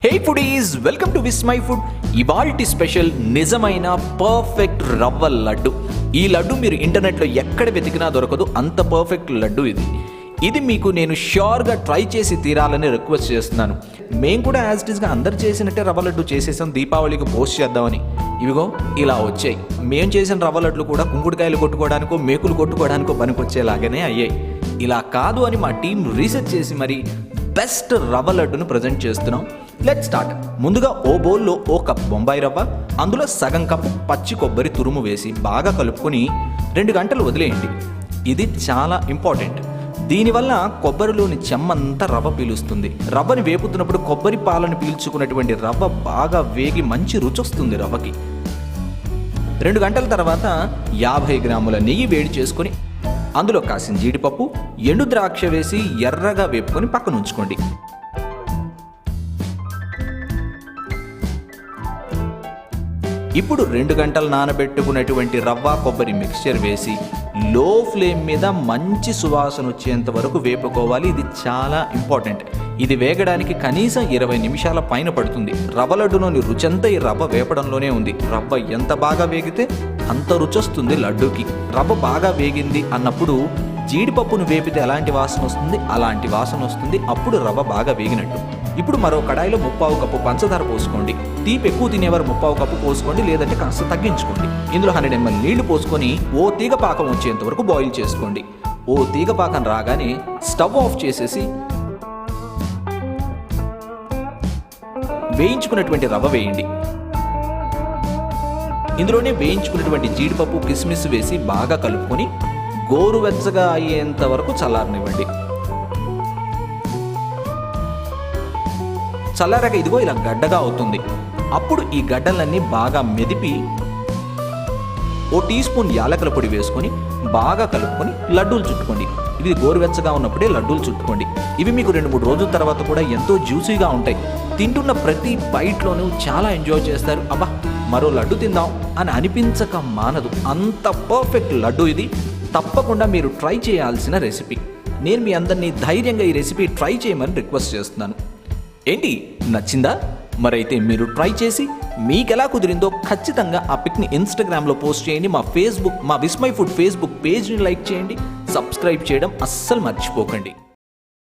Hey foodies, welcome to Vismai food. ఇవాల్టి special నిజమైన perfect rava laddu. ఈ లడ్డు మీరు ఇంటర్నెట్లో ఎక్కడ వెతికినా దొరకదు, అంత పర్ఫెక్ట్ లడ్డు ఇది మీకు నేను ష్యూర్గా ట్రై చేసి తీరాలని రిక్వెస్ట్ చేస్తున్నాను. మేము కూడా యాజ్ ఇట్ ఈస్గా అందరు చేసినట్టే రవ్వ లడ్డు చేసేసాం, దీపావళికి పోస్ట్ చేద్దామని. ఇవిగో ఇలా వచ్చాయి. మేము చేసిన రవ్వ లడ్లు కూడా కుంకుడుకాయలు కొట్టుకోవడానికో మేకులు కొట్టుకోవడానికో పనికొచ్చేలాగానే అయ్యాయి. ఇలా కాదు అని మా టీం రీసెర్చ్ చేసి మరి బెస్ట్ రవ్వ లడ్డును ప్రజెంట్ చేస్తున్నాం. Let start. ముందుగా ఓ బౌల్లో ఓ కప్ బొంబాయి రవ్వ, అందులో సగం కప్పు పచ్చి కొబ్బరి తురుము వేసి బాగా కలుపుకొని 2 గంటలు వదిలేయండి. ఇది చాలా ఇంపార్టెంట్. దీనివల్ల కొబ్బరిలోని చెమ్మంతా రవ్వ పీలుస్తుంది. రవ్వని వేపుతున్నప్పుడు కొబ్బరి పాలను పీల్చుకున్నటువంటి రవ్వ బాగా వేగి మంచి రుచి వస్తుంది రవ్వకి. 2 గంటల తర్వాత 50 గ్రాముల నెయ్యి వేడి చేసుకొని అందులో కాసిన జీడిపప్పు, ఎండు ద్రాక్ష వేసి ఎర్రగా వేపుకొని పక్కన ఉంచుకోండి. ఇప్పుడు 2 గంటలు నానబెట్టుకున్నటువంటి రవ్వ కొబ్బరి మిక్స్చర్ వేసి లో ఫ్లేమ్ మీద మంచి సువాసన వచ్చేంత వరకు వేపుకోవాలి. ఇది చాలా ఇంపార్టెంట్. ఇది వేగడానికి కనీసం 20 నిమిషాల పైన పడుతుంది. రవ్వ లడ్డులోని రుచంతా ఈ రవ్వ వేపడంలోనే ఉంది. రవ్వ ఎంత బాగా వేగితే అంత రుచి వస్తుంది లడ్డూకి. రవ్వ బాగా వేగింది అన్నప్పుడు జీడిపప్పును వేపితే ఎలాంటి వాసన వస్తుంది, అలాంటి వాసన వస్తుంది. అప్పుడు రవ్వ బాగా వేగినట్టు. ఇప్పుడు మరో కడాయిలో 3/4 కప్పు పంచదార పోసుకోండి. తీపి ఎక్కువ తినేవారు 3/4 కప్పు పోసుకోండి, లేదంటే కాస్త తగ్గించుకోండి. ఇందులో 100 ml నీళ్లు పోసుకొని ఓ తీగ పాకం వచ్చేంత వరకు బాయిల్ చేసుకోండి. ఓ తీగ పాకం రాగానే స్టవ్ ఆఫ్ చేసేసి వేయించుకున్నటువంటి రవ్వ వేయండి. ఇందులోనే వేయించుకున్నటువంటి జీడిపప్పు కిస్మిస్ వేసి బాగా కలుపుకొని గోరువెచ్చగా అయ్యేంత వరకు చల్లారనివ్వండి. చల్లారాక ఇదిగో ఇలా గడ్డగా అవుతుంది. అప్పుడు ఈ గడ్డలన్నీ బాగా మెదిపి ఓ టీ స్పూన్ యాలకుల పొడి వేసుకొని బాగా కలుపుకొని లడ్డూలు చుట్టుకోండి. ఇవి గోరువెచ్చగా ఉన్నప్పుడే లడ్డూలు చుట్టుకోండి. ఇవి మీకు 2-3 రోజుల తర్వాత కూడా ఎంతో జ్యూసీగా ఉంటాయి. తింటున్న ప్రతి బైట్లోనూ చాలా ఎంజాయ్ చేస్తారు. అబ్బా మరో లడ్డు తిందాం అని అనిపించక మానదు. అంత పర్ఫెక్ట్ లడ్డు ఇది. తప్పకుండా మీరు ట్రై చేయాల్సిన రెసిపీ. నేను మీ అందరినీ ధైర్యంగా ఈ రెసిపీ ట్రై చేయమని రిక్వెస్ట్ చేస్తున్నాను. ఏంటి, నచ్చిందా? మరైతే మీరు ట్రై చేసి మీకు ఎలా కుదిరిందో ఖచ్చితంగా ఆ పిక్ని ఇన్స్టాగ్రామ్లో పోస్ట్ చేయండి. మా విస్ మై ఫుడ్ ఫేస్బుక్ పేజ్ని లైక్ చేయండి. సబ్స్క్రైబ్ చేయడం అస్సలు మర్చిపోకండి.